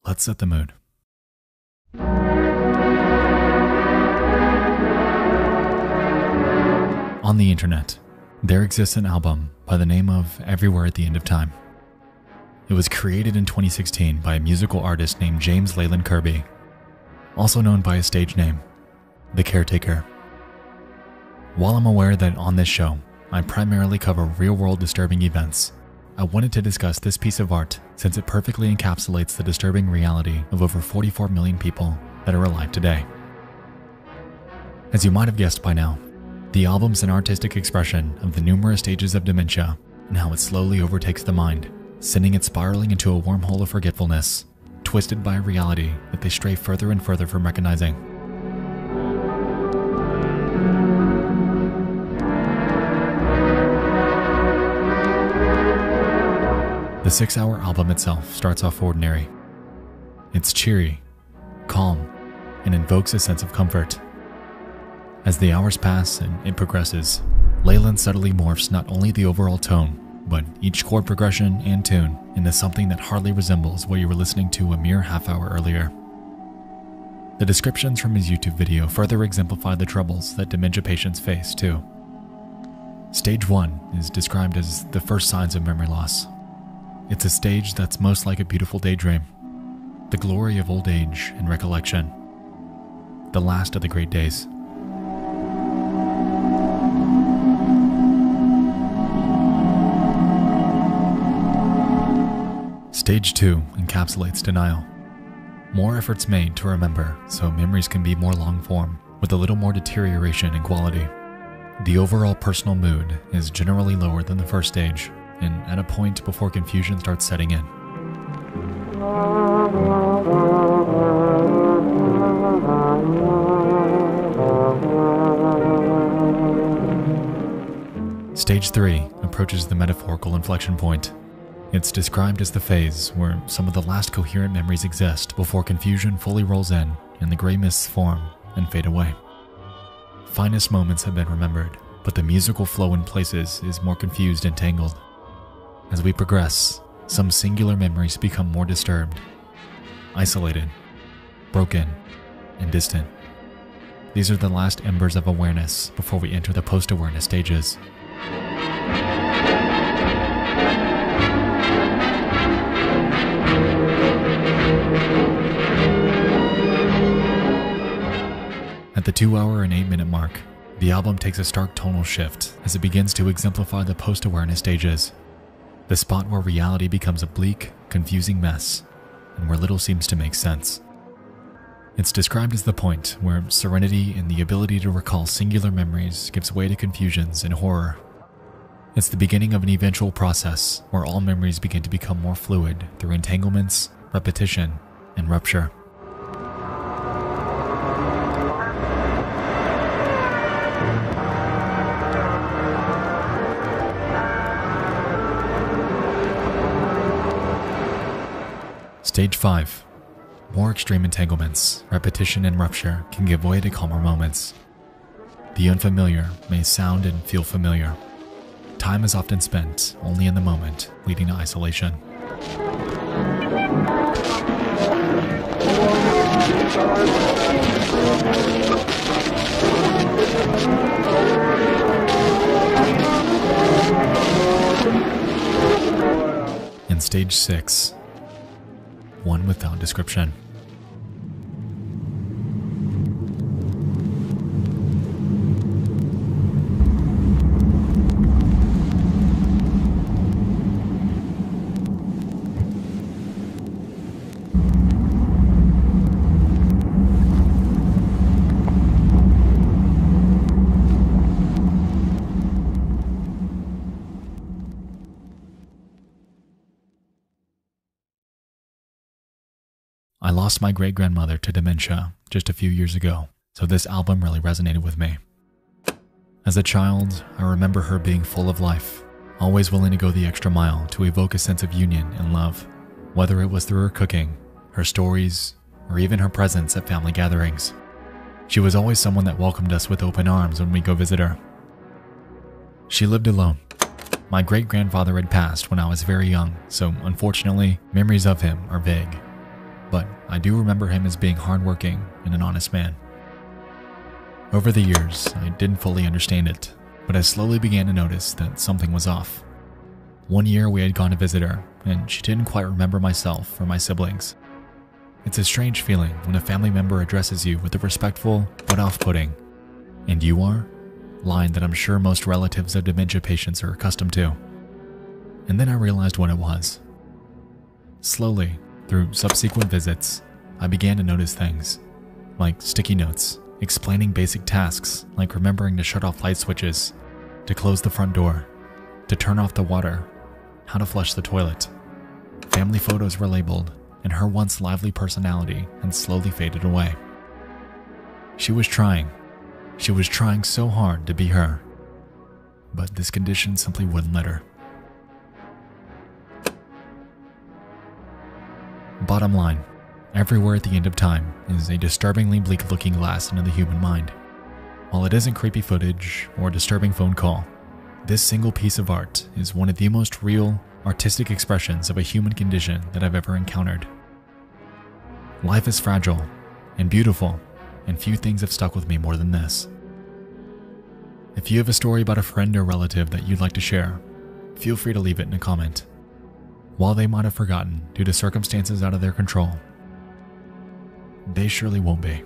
Let's set the mood. On the internet, there exists an album by the name of Everywhere at the End of Time. It was created in 2016 by a musical artist named James Leyland Kirby, also known by his stage name, The Caretaker. While I'm aware that on this show, I primarily cover real-world disturbing events, I wanted to discuss this piece of art since it perfectly encapsulates the disturbing reality of over 44 million people that are alive today. As you might have guessed by now, the album's an artistic expression of the numerous stages of dementia and how it slowly overtakes the mind, sending it spiraling into a wormhole of forgetfulness, twisted by a reality that they stray further and further from recognizing. The 6-hour album itself starts off ordinary. It's cheery, calm, and invokes a sense of comfort. As the hours pass and it progresses, Leyland subtly morphs not only the overall tone, but each chord progression and tune into something that hardly resembles what you were listening to a mere half-hour earlier. The descriptions from his YouTube video further exemplify the troubles that dementia patients face too. Stage 1 is described as the first signs of memory loss. It's a stage that's most like a beautiful daydream, the glory of old age and recollection, the last of the great days. Stage 2 encapsulates denial. More efforts made to remember so memories can be more long-form, with a little more deterioration in quality. The overall personal mood is generally lower than the first stage, and at a point before confusion starts setting in. Stage 3 approaches the metaphorical inflection point. It's described as the phase where some of the last coherent memories exist before confusion fully rolls in and the gray mists form and fade away. Finest moments have been remembered, but the musical flow in places is more confused and tangled. As we progress, some singular memories become more disturbed, isolated, broken, and distant. These are the last embers of awareness before we enter the post-awareness stages. At the 2-hour and 8-minute mark, the album takes a stark tonal shift as it begins to exemplify the post-awareness stages. The spot where reality becomes a bleak, confusing mess, and where little seems to make sense. It's described as the point where serenity and the ability to recall singular memories gives way to confusions and horror. It's the beginning of an eventual process where all memories begin to become more fluid through entanglements, repetition, and rupture. Stage 5. More extreme entanglements, repetition, and rupture can give way to calmer moments. The unfamiliar may sound and feel familiar. Time is often spent only in the moment, leading to isolation. In Stage 6, one without description. I lost my great-grandmother to dementia just a few years ago, so this album really resonated with me. As a child, I remember her being full of life, always willing to go the extra mile to evoke a sense of union and love, whether it was through her cooking, her stories, or even her presence at family gatherings. She was always someone that welcomed us with open arms when we go visit her. She lived alone. My great-grandfather had passed when I was very young, so unfortunately, memories of him are vague. but I do remember him as being hardworking and an honest man. Over the years, I didn't fully understand it, but I slowly began to notice that something was off. One year we had gone to visit her, and she didn't quite remember myself or my siblings. It's a strange feeling when a family member addresses you with a respectful but off-putting, "And you are?" line that I'm sure most relatives of dementia patients are accustomed to. And then I realized what it was. Slowly, through subsequent visits, I began to notice things, like sticky notes, explaining basic tasks like remembering to shut off light switches, to close the front door, to turn off the water, how to flush the toilet. Family photos were labeled, and her once lively personality had slowly faded away. She was trying so hard to be her, but this condition simply wouldn't let her. Bottom line, everywhere at the end of time is a disturbingly bleak looking glass into the human mind. While it isn't creepy footage or a disturbing phone call, this single piece of art is one of the most real, artistic expressions of a human condition that I've ever encountered. Life is fragile and beautiful, and few things have stuck with me more than this. If you have a story about a friend or relative that you'd like to share, feel free to leave it in a comment. While they might have forgotten due to circumstances out of their control, they surely won't be.